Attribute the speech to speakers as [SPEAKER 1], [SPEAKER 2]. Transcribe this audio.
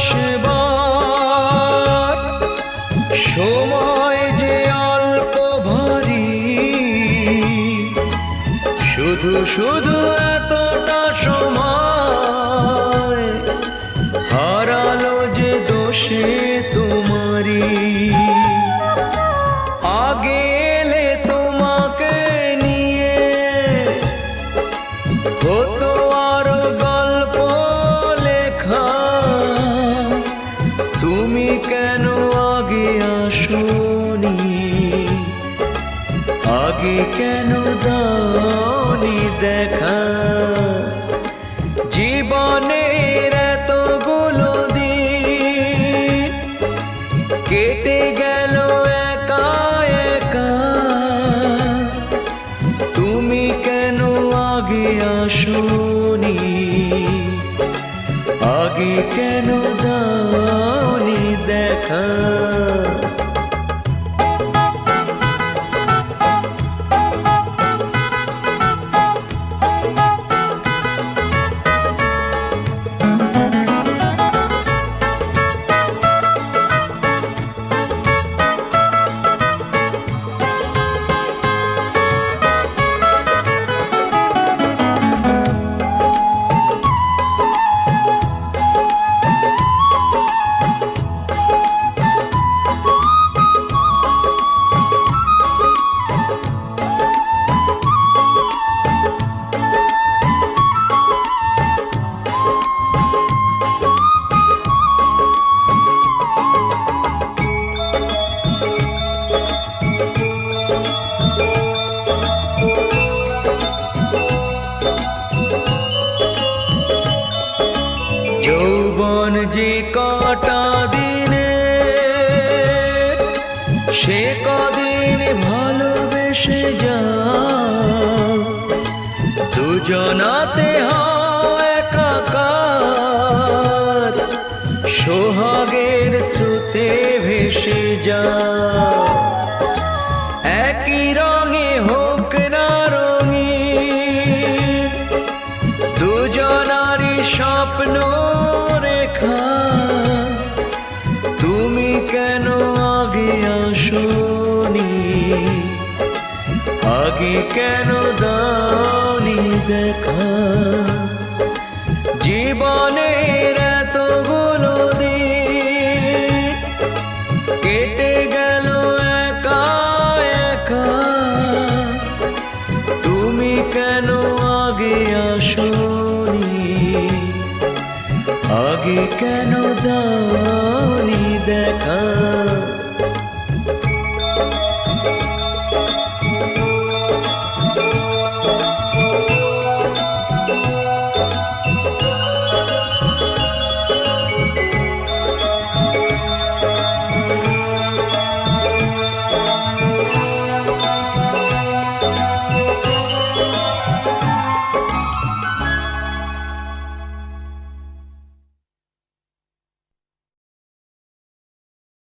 [SPEAKER 1] আসবার সময় যে অল্প ভারী, শুধু শুধু এতটা সময় হারালো যে দোষে তোমারি। আগে এলে তোমাকে নিয়ে হতো আরো গল্প লেখা, তুমি কেন আগে আসোনি, আগে কেন দাওনি দেখা। জীবনের এতগুলো দিন কেটে গেল একা একা, তুমি কেন আগে আসোনি, আগে কেন দাওনি দেখা। যৌবন যে কটা দিনে, সে কদিন ভালোবেসে যাও, দুজনাতে হয় একাকার, সোহাগের স্রোতে ভেসে যাও। একই রঙে হোক না রঙিন, দুজনারই স্বপ্ন রেখা, তুমি কেন আগে আসোনি, আগে কেন দাওনি দেখা। জীবনের এতগুলো দিন কেটে গেল একা একা, তুমি কেন আগে আসোনি, আগে কেন দাওনি দেখা।